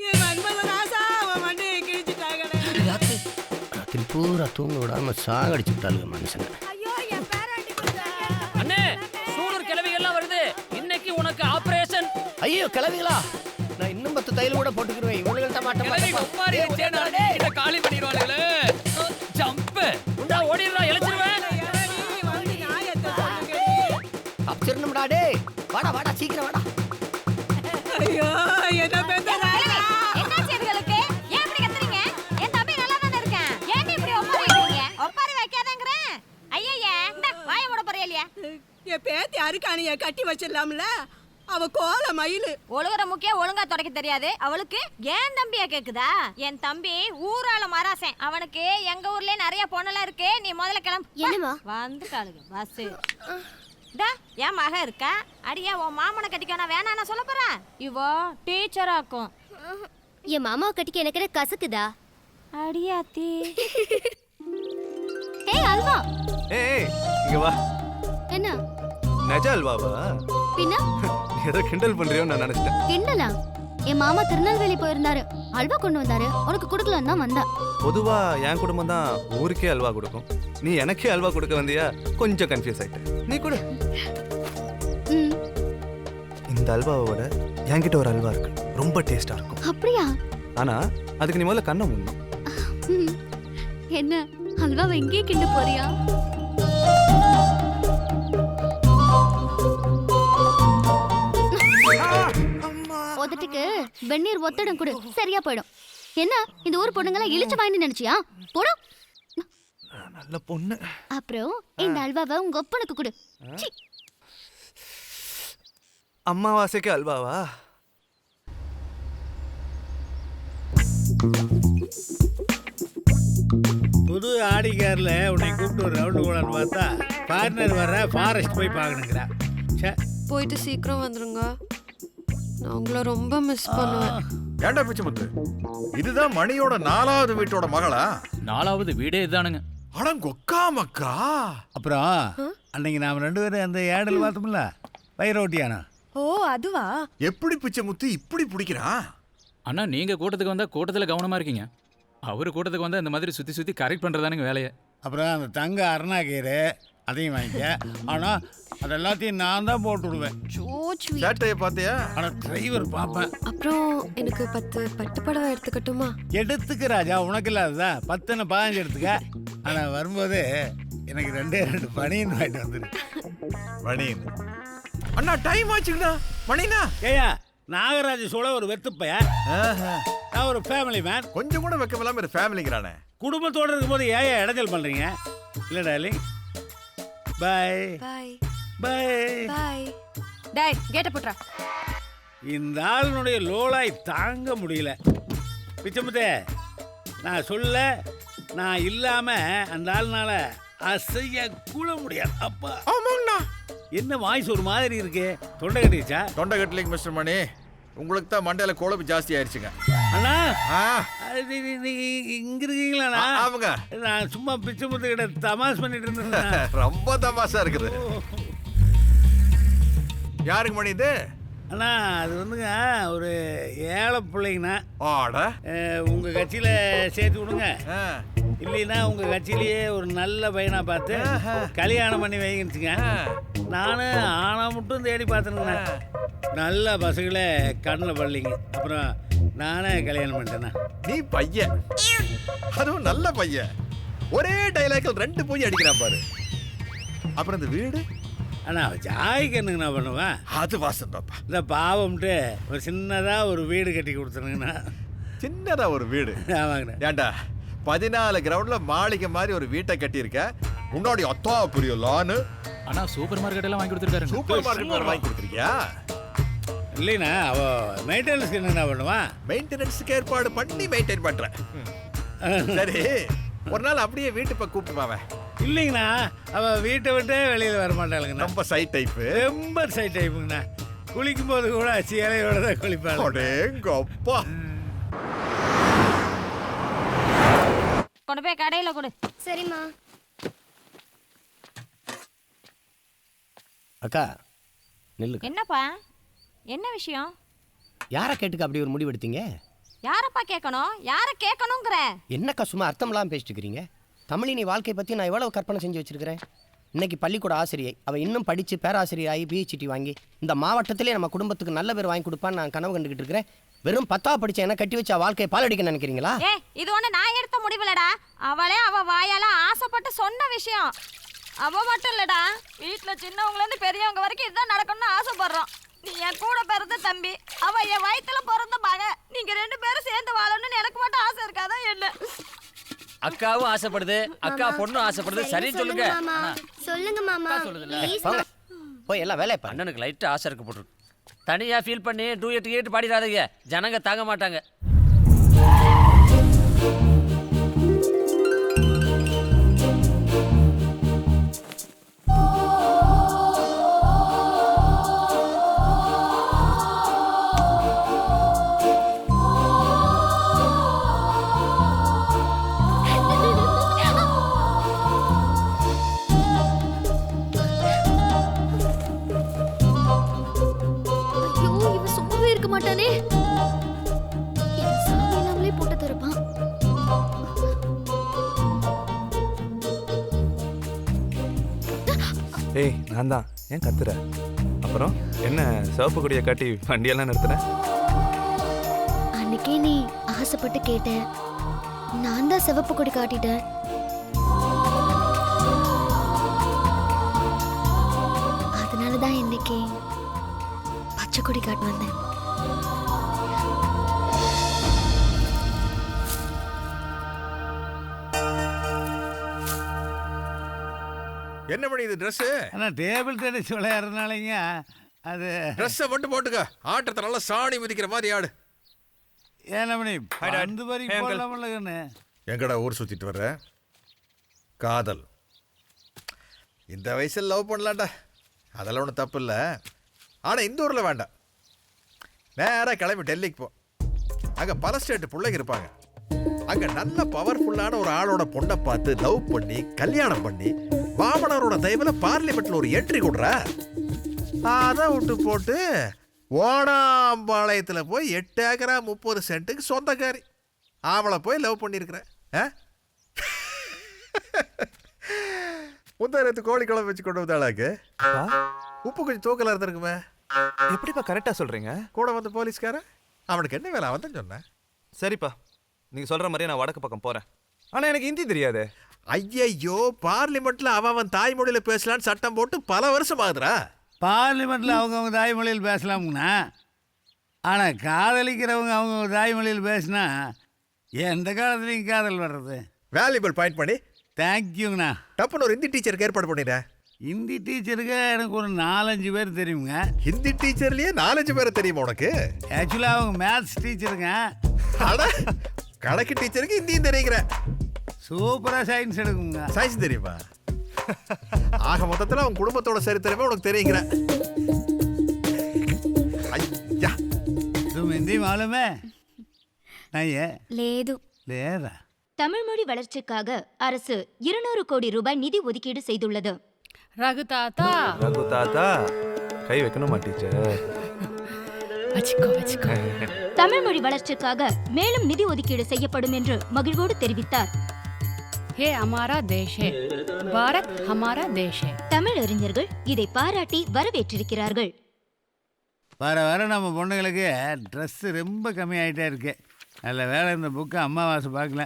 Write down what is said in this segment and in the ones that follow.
என் மன்மத ராசா அவன் மண்டையை கிழிச்சிட்டாங்களே. ராத்திரி பூரா தூங்க விடாம சாகடிச்சு விட்டாளுங்க மனுஷங்க. ஐயோ என் பேராண்டி கொடுத்தாங்க. அண்ணே சூலூர் கிளவிகள்லாம் வருது. இன்னைக்கு உனக்கு ஆபரேஷன். ஐயோ கிளவிகளா, நான் இன்னும் 10 தையல் கூட போட்டுக்கிடுவேன். இவனுங்கள்ட்ட மாட்டேன். காலி பண்ணிடுவாளுங்களே. ஜம்ப் உண்டா ஓடிடுறா இளைச்சிருவேன். வந்து நியாயத்தை சொல்லுங்க. அப்சரணும்டா டேய். வாடா வாடா சீக்கிரம் வாடா. ஐயோ என்ன பெத்த ராசா. என்னாச்சு உங்களுக்கு? ஏன் இப்படி கத்துறீங்க? என் தம்பி நல்லா தானே இருக்கேன். ஏன் இப்படி ஒப்பாரிக்கிறீங்க? ஒப்பாரி வைக்காதங்கறேன். ஐயய்ய, இந்த வாயை மூட போறியலையா? என் பேத்தி அருக்காணிய கட்டி வச்சிடலாம்ல. அவ கோல மயிலு. ஒழுகுற முக்கிய ஒழுங்கா தொடக்க தெரியாது அவளுக்கு. ஏன் தம்பியா கேக்குதா? என் தம்பி ஊரால மராசன். அவனுக்கு எங்க ஊர்லயே நிறைய பொண்ணெல்லாம் இருக்கு. நீ முதல்ல கிளம்பு. என்னமா வந்துட்டாளுங்க பஸ். டா என் மக இருக்கா? அடியா உன் மாமனை கட்டிக்கணும் வேணான்னு சொல்ல போறேன். இவோ டீச்சராக்கும். என் மாமாவை கட்டிக்க எனக்கு என்ன கசக்குதா? அடியாத்தி. ஏய் அல்வா. ஏய் இங்க வா. என்ன நஜ அல்வாவா? பின்ன ஏதோ கிண்டல் பண்றியோ நான் நினைச்சிட்டேன். கிண்டலா? என் மாமா திருநெல்வேலி போயிருந்தாரு, அல்வா கொண்டு வந்தாரு. உனக்கு கொடுக்கலன்னு தான் வந்தா. பொதுவா என் குடும்பம் தான் ஊருக்கே அல்வா கொடுக்கும். நீ எனக்கே அல்வா கொடுக்க வந்தியா? கொஞ்சம் கன்ஃபியூஸ் ஆயிட்டேன். நீ கொடு. ம், இந்த அல்வாவை விட என்கிட்ட ஒரு அல்வா இருக்கு, ரொம்ப டேஸ்டா இருக்கும். அப்படியா? ஆனா அதுக்கு நீ முதல்ல கண்ணை மூடணும். ம், என்ன அல்வாவை எங்கேயே கிண்டு போறியா? ஒதட்டுக்கு வெந்நீர் ஒத்தடம் கொடு, சரியா போயிடும். என்ன இந்த ஊர் பொண்ணுங்களாம் இழிச்ச வாங்கி நினைச்சியா? போடும். நல்ல பொண்ணு. அப்புறம் இந்த அல்வாவை உங்க ஒப்பனுக்கு கொடு. சீ. அம்மாவாசைக்கு அல்வாவா? புது ஆடி கார்ல உன்னை கூப்பிட்டு ஒரு ரவுண்டு போலான்னு பார்த்தா பார்ட்னர் வர ஃபாரஸ்ட் போய் பார்க்கணுங்கிறா. சே போயிட்டு சீக்கிரம் வந்துருங்க. நான் உங்களை ரொம்ப மிஸ் பண்ணுவேன். ஏண்டா பிச்சமுத்து, இதுதான் மணியோட 4வது வீட்டோட மகளா? 4வது வீடே இதானுங்க. அடங்கொக்கா மக்கா. அப்புறம் அன்னைக்கு நாம 2 பேரும் அந்த ஏடல் பார்த்தோம்ல, வைரோட்டியானா. ஓ அதுவா? எப்படி பிச்சமுத்து இப்படி பிடிக்கிறான்? அண்ணா நீங்க கூட்டத்துக்கு வந்தா கூட்டத்துல கவனமா இருக்கீங்க. அவரு கூட்டத்துக்கு வந்தா இந்த மாதிரி சுத்தி சுத்தி கரெக்ட் பண்றதானுங்க வேலையை. அப்புறம் அந்த தங்க அருணாக்கீரை அதையும் வாங்கிக்க. ஆனா அது எல்லாத்தையும் நான் தான் போட்டு விடுவேன். சேட்டையை பார்த்தியா? ஆனா டிரைவர் பார்ப்பேன். அப்புறம் எனக்கு 10 பட்டுப்படவை எடுத்துக்கட்டுமா? எடுத்துக்க ராஜா, உனக்கு இல்லாததான் 10 15 எடுத்துக்க. ஆனா வரும்போது எனக்கு 2 பனியன் வாங்கிட்டு வந்துரு. மணின் அண்ணா டைம் ஆச்சுங்கண்ணா. மணினா ஏயா நாகராஜ சோழ ஒரு வெத்துப்பையா? நான் ஒரு ஃபேமிலி மேன். கொஞ்சம் கூட வைக்கமெல்லாம் ஒரு ஃபேமிலிங்கிறானே. குடும்பத்தோட இருக்கும்போது ஏன் இடைஞ்சல் பண்றீங்க? இல்ல darling, bye bye bye. Bye. டேய் கேட்ட போட்றா. இந்த ஆளுனுடைய லோலாய் தாங்க முடியல. பிச்சமுத்தே, நான் சொல்ல நான் இல்லாம அந்த ஆளுனால அசைய கூட முடியாது. அப்பா ஆமாங்கண்ணா. என்ன வாய்ஸ் ஒரு மாதிரி இருக்கு? தொண்டை கட்டிச்சா? தொண்டை கட்டலிங் மிஸ்டர் மணி, உங்களுக்கு தான் மண்டையில கொழுப்பு ஜாஸ்தி ஆயிடுச்சுங்க. அண்ணா ஆ, நீங்க இங்க இருக்கீங்களா? அவங்க நான் சும்மா பிச்சமுத்து கிட்ட தமாஷ் பண்ணிட்டு இருந்தேன். ரொம்ப தமாஷா இருக்குது. யாருக்கு மணி இது? அண்ணா அது வந்துங்க ஒரு ஏழை பிள்ளைங்கண்ணா. ஆட உங்க கட்சியில சேர்த்து விடுங்க. ஆ. இல்லைன்னா உங்க கட்சியிலேயே ஒரு நல்ல பையனா பார்த்து கல்யாணம் பண்ணி வைங்கச்சுங்க. நானும் ஆனா மட்டும் தேடி பார்த்துருங்கண்ணா. நல்ல பசங்களே கண்ணில் பள்ளிங்க. அப்புறம் நானே கல்யாணம் பண்ணிட்டேண்ணா. நீ பையன், அதுவும் நல்ல பையன். ஒரே டைலாக்ல 2 போய் அடிக்கிறான் பாரு. அப்புறம் இந்த வீடு அண்ணா ஜாய்க்கு என்னங்கண்ணா பண்ணுவேன்? அது வாசம் பாப்பா. இந்த பாவம்ட்டு ஒரு சின்னதா ஒரு வீடு கட்டி கொடுத்துருங்கண்ணா. சின்னதா ஒரு வீடு? ஆமாங்கண்ணா. ஏண்டா 14 கிரவுண்ட்ல மாளிகை மாதிரி ஒரு வீட்டை கட்டியிருக்க. முன்னாடி அத்தா புரியலான்னு ஆனா சூப்பர் மார்க்கெட் எல்லாம் வாங்கி கொடுத்துருக்காரு. சூப்பர் மார்க்கெட் வாங்கி கொடுத்துருக்கியா? இல்லைண்ணா அவ மெயின்டெனன்ஸ்க்கு என்னண்ணா பண்ணுவான்? மெயின்டெனன்ஸ்க்கு ஏற்பாடு பண்ணி மெயின்டைன் பண்றேன். சரி, ஒரு நாள் அப்படியே வீட்டு பக்கம் கூப்பிட்டு போவேன். இல்லைங்கண்ணா அவ வீட்டை விட்டே வெளியில் வர மாட்டாளுங்கண்ணா. ரொம்ப சை டைப்பு. ரொம்ப சைட் டைப்புங்கண்ணா. குளிக்கும் போது கூட சேலையோட தான் குளிப்பாங்க. அடேங்கப்பா. கொண்டு போய் கடையில கொடு. சரிம்மா. அக்கா நில்லு. என்னப்பா என்ன விஷயம்? யாரை கேட்டுக்க அப்படி ஒரு முடிவு எடுத்தீங்க? யாரப்பா கேட்கணும்? யார கேட்கணுங்கிற? என்னக்கா சும்மா அர்த்தம்லாம் பேசிட்டு இருக்கிறீங்க? தமிழினி வாழ்க்கை பற்றி நான் எவ்வளவு கற்பனை செஞ்சு வச்சிருக்கிறேன். இன்னைக்கு பள்ளிக்கூட ஆசிரியை அவள் இன்னும் படித்து பேராசிரியராகி பிஹெச்டி வாங்கி இந்த மாவட்டத்திலே நம்ம குடும்பத்துக்கு நல்ல பேர் வாங்கி கொடுப்பான்னு நான் கனவு கண்டுக்கிட்டு இருக்கிறேன். வெறும் 10ஆவது படிச்ச என்ன கட்டி வச்ச வாழ்க்கையை பாலடிக்க நினைக்கிறீங்களா? இது ஒண்ணு நான் எடுத்த முடிவுலடா. அவளே அவ வாயால ஆசைப்பட்டு சொன்ன விஷயம். அவ மட்டும் இல்லடா, வீட்டுல சின்னவங்கள இருந்து பெரியவங்க வரைக்கும் இதுதான் நடக்கணும்னு ஆசைப்படுறோம். நீ என் கூட பிறந்த தம்பி, அவ என் வயித்துல பிறந்த மகன். நீங்க 2 பேரும் சேர்ந்து வாழணும்னு எனக்கு மட்டும் ஆசை இருக்காதா என்ன? அக்காவும் ஆசைப்படுது, அக்கா பொண்ணும் ஆசைப்படுது. சரி சொல்லுங்க. சொல்லுங்க மாமா. போய் எல்லாம் வேலையை பாரு. அண்ணனுக்கு லைட்டா ஆசை இருக்கு போட்டு. தனியா ஃபீல் பண்ணி டூயட் கேட்டு பாடிடாதீங்க, ஜனங்க தாங்க மாட்டாங்க. மாட்டானே, சாமி இல்லாமலே போட்டு தருப்பான். ஏய் நான் தான், ஏன் கத்துற? அப்புறம் என்ன சிவப்பு கொடியை காட்டி வண்டியெல்லாம் நிறுத்துற? அன்னைக்கே நீ ஆசைப்பட்டு கேட்ட, நான் தான் சிவப்பு கொடி காட்டிட்டேன். அதனாலதான் இன்னைக்கு பச்சை கொடி காட்டு வந்தேன். என்ன பண்ணி இது ட்ரெஸ்? ஆனால் டேபிள் டென்னிஸ் விளையாடுறதுனாலங்க அது. ட்ரெஸ்ஸை மட்டும் போட்டுக்க, ஆட்டத்தை நல்லா சாணி மிதிக்கிற மாதிரி ஆடு. ஏன்னா மணி அந்த மாதிரி போடலாமல்லன்னு எங்கடா ஊர் சுற்றிட்டு வர்ற? காதல் இந்த வயசில் லவ் பண்ணலாம்டா, அதெல்லாம் ஒன்றும் தப்பு இல்லை. ஆனால் இந்த ஊரில் வேண்டாம். நேராக கிளம்பி டெல்லிக்கு போ. அங்கே பல ஸ்டேட்டு பிள்ளைங்க இருப்பாங்க. அங்கே நல்ல பவர்ஃபுல்லான ஒரு ஆளோட பொண்ணை பார்த்து லவ் பண்ணி கல்யாணம் பண்ணி வாமனரோட தயவில் பார்லிமெண்ட்டில் ஒரு என்ட்ரி கொடுறா. அதை விட்டு போட்டு ஓணாம்பாளையத்தில் போய் 8 ஏக்கரா 30 சென்ட்டுக்கு சொந்தக்காரி அவளை போய் லவ் பண்ணியிருக்கிறேன். முந்தாயிரத்து கோழி குழம்பு வச்சு கொண்டு வந்தாளாக்கு உப்பு கொஞ்சம் தூக்கலாக இருந்திருக்குமே. எப்படிப்பா கரெக்டாக சொல்கிறீங்க? கூட வந்த போலீஸ்காரன் அவனுக்கு என்ன வேலை அவன் தான் சொன்னேன். சரிப்பா, நீங்கள் சொல்கிற மாதிரியே நான் வடக்கு பக்கம் போகிறேன். ஆனால் எனக்கு ஹிந்தி தெரியாது. ஐயையோ, பார்லிமெண்ட்டில் அவன் தாய்மொழியில் பேசலான்னு சட்டம் போட்டு பல வருஷம் ஆகுதுரா. பார்லிமெண்ட்டில் அவங்கவுங்க தாய்மொழியில் பேசலாமுங்கண்ணா. ஆனால் காதலிக்கிறவங்க அவங்கவுங்க தாய்மொழியில் பேசினா எந்த காலத்துலையும் காதல் வர்றது. வேல்யூபிள் பாயிண்ட் பண்ணி தேங்க்யூங்கண்ணா. டப்புன்னு ஒரு ஹிந்தி டீச்சருக்கு ஏற்பாடு பண்ணிடுறேன். ஹிந்தி டீச்சருக்கு எனக்கு ஒரு 4-5 பேர் தெரியுங்க. ஹிந்தி டீச்சர்லயே 4-5 பேர் தெரியுமா உனக்கு? ஆக்சுவலாக அவங்க மேத்ஸ் டீச்சருங்க. கணக்கு டீச்சருக்கு ஹிந்தியும் தெரியுங்கிற. சூப்பராக சயின்ஸ் எடுக்குங்க. சயின்ஸ் தெரியுமா? ஆக மொத்தத்தில் அவங்க குடும்பத்தோட சரித்திரமே உனக்கு தெரியுங்கிற. ஐயா तुम हिंदी मालूम है? नहीं है? లేదు. लेरा. தமிழ் மொழி வளர்ச்சிக்காக அரசு 200 கோடி ரூபாய் நிதி ஒதுக்கீடு செய்துள்ளது. ரகு தாத்தா, ரகு தாத்தா கை வைக்கணுமா டீச்சர்? வச்சுக்கோ வச்சுக்கோ. தமிழ் மொழி வளர்ச்சிக்காக மேலும் நிதி ஒதுக்கீடு செய்யப்படும் என்று மகிழ்வோடு தெரிவித்தார். ஹே ஹமாரா தேஷ் ஹே, பாரத் ஹமாரா தேஷ் ஹே. தமிழ் அறிஞர்கள் இதை பாராட்டி வரவேற்றிருக்கிறார்கள். வர வர நம்ம பொண்ணுங்களுக்கு ட்ரெஸ்ஸு ரொம்ப கம்மியாயிட்டே இருக்கு. நல்ல வேலை இந்த புக்கு அம்மாவாசை பார்க்கல,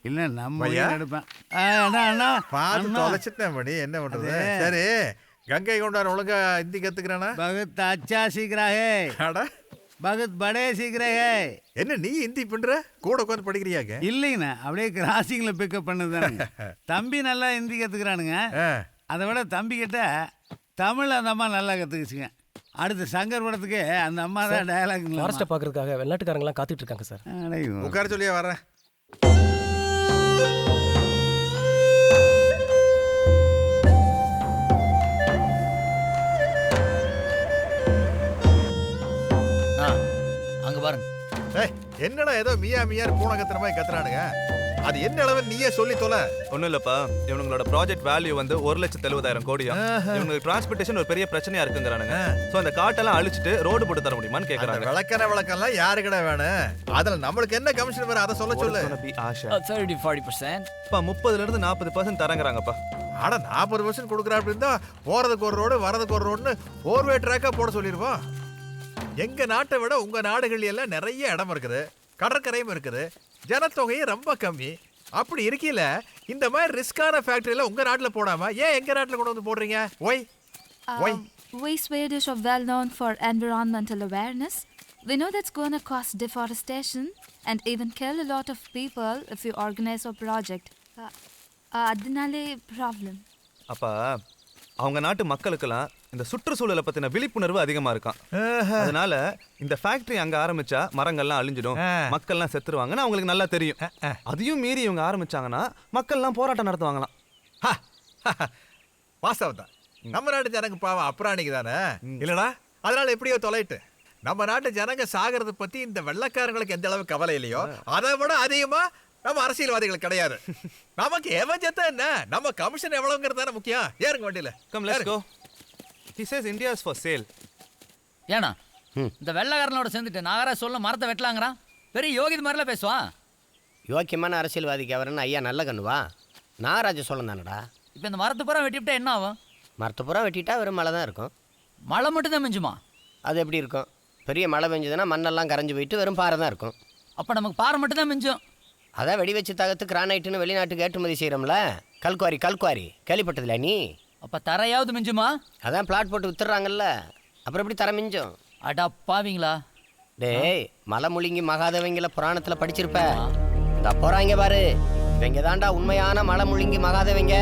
இல்லை நம்ம எடுப்பேன். அண்ணா பார்த்து தொலைச்சிட்டேன் மணி, என்ன பண்றது? சரி, கங்கை கொண்டாட ஒழுங்கா ஹிந்தி கத்துக்கிறானா? பகத் அச்சா சீக்கிரா ஹே. பகத் படே சீக்கிரா ஹே. என்ன நீ ஹிந்தி பண்ற? கூட உட்காந்து படிக்கிறியாங்க? இல்லைங்கண்ணா, அப்படியே கிராசிங்கில் பிக்கப் பண்ணுதானுங்க. தம்பி நல்லா ஹிந்தி கற்றுக்கிறானுங்க. அதை விட தம்பி கிட்ட தமிழ் அந்த அம்மா நல்லா கற்றுக்குச்சுங்க. அடுத்து சங்கர் படத்துக்கு அந்த அம்மா தான் டயலாக் பார்க்கறதுக்காக வெளிநாட்டுக்காரங்களாம் காத்துட்டு இருக்காங்க சார். உட்கார சொல்லியா வரேன். அங்க பாருங்க. என்னடா ஏதோ மியா மியார் பூனை கத்துற மாதிரி கத்துறானுங்க. அது என்ன அளவு நீயே சொல்லி தொலை. ஒன்றும் இல்லைப்பா, இவங்களோட ப்ராஜெக்ட் வேல்யூ வந்து 1,70,000 கோடியா. இவங்களுக்கு டிரான்ஸ்போர்ட்டேஷன் ஒரு பெரிய பிரச்சனையா இருக்குங்கிறானுங்க. ஸோ அந்த காட்டெல்லாம் அழிச்சிட்டு ரோடு போட்டு தர முடியுமான்னு கேட்குறாங்க. விளக்கெல்லாம் யாருக்கிட்ட வேணும்? அதில் நம்மளுக்கு என்ன கமிஷன் வரும் அதை சொல்ல சொல்லு. ஆஷா 30-40%. இப்போ 30% 40% தரங்கிறாங்கப்பா. ஆனா 40% கொடுக்குறா அப்படின்னா போறதுக்கு ஒரு ரோடு வரதுக்கு ஒரு ரோடுன்னு 4-way ட்ராக்கா போட சொல்லிடுவோம். எங்க நாட்டை விட உங்க நாடுகள் எல்லாம் நிறைய இடம் இருக்குது, கடற்கரையும் இருக்குது, ஜனத்தொகையும் ரொம்ப கம்மி. அப்படி இருக்கையில இந்த மாதிரி ரிஸ்கான ஃபேக்டரியில உங்க நாட்டுல போடாம ஏன் எங்க நாட்டுல கொண்டு வந்து போடுறீங்க? Why why We Swedish are well known for environmental awareness. We know that's going to cause deforestation and even kill a lot of people if you organize a project. அதனாலே ப்ராப்ளம். அப்பா அவங்க நாட்டு மக்களுக்கெல்லாம் இந்த சுற்றுச்சூழலை பத்தின விழிப்புணர்வு அதிகமா இருக்கான். அதனால இந்த ஃபேக்டரி அங்க ஆரம்பிச்சா மரங்கள்லாம் அழிஞ்சிடும், மக்கள்லாம் செத்துருவாங்கன்னு அவங்களுக்கு நல்லா தெரியும். அதையும் மீறி இவங்க ஆரம்பிச்சாங்கன்னா மக்கள்லாம் போராட்டம் நடத்துவாங்களாம். வாஸ்தவம் தான். நம்ம நாட்டு ஜனங்க பாவம் அப்புறாணிக்கு தானே இல்லடா. அதனால எப்படியோ தொலைட்டு நம்ம நாட்டு ஜனங்க சாகிறத பத்தி இந்த வெள்ளக்காரங்களுக்கு எந்த அளவு கவலை இல்லையோ அதை விட அதிகமா நம்ம அரசியல்வாதிகள் கிடையாது. நமக்கு எவன் செத்தா என்ன, நம்ம கமிஷன் எவ்வளவுங்கிறது தானே முக்கியம். ஏறுங்க வண்டியில. Come let's go. He says India is for sale. ஏனா இந்த வெள்ளக்காரனோட சேர்ந்துட்டு நாகரா சொல்ல மரத்தை வெட்டலாங்கறான். பெரிய யோகிது மாதிரிலாம் பேசுவான். யோக்கியமான அரசியல்வாதிக்கு அவரன்னு ஐயா நல்ல கண்ணுவா. நாகராஜ சோழன் தானடா. இப்போ இந்த மரத்தை பூரா வெட்டிவிட்டா என்ன ஆகும்? மரத்தை பூரா வெட்டிட்டா வெறும் மழை தான் இருக்கும். மழை மட்டும் தான் மிஞ்சுமா? அது எப்படி இருக்கும்? பெரிய மழை பெஞ்சதுன்னா மண்ணெல்லாம் கரைஞ்சு போயிட்டு வெறும் பாறை தான் இருக்கும். அப்போ நமக்கு பாறை மட்டும் தான் மிஞ்சும். அதான் வெடி வச்சு தகத்து கிரானைட்டுன்னு வெளிநாட்டுக்கு ஏற்றுமதி செய்கிறோம்ல. கல்குவாரி கேள்விப்பட்டதில்ல நீ? அப்போ தரையாவது மிஞ்சுமா? அதான் பிளாட் போட்டு வித்துறாங்கல்ல, அப்புறம் எப்படி தர மிஞ்சும்? அடா பாவீங்களா. டேய் மலை முழுங்கி மகாதேவங்கள புராணத்தில் படிச்சிருப்ப. இந்த போறாங்க பாரு, இவங்க தாண்டா உண்மையான மலை முழுங்கி மகாதேவங்க.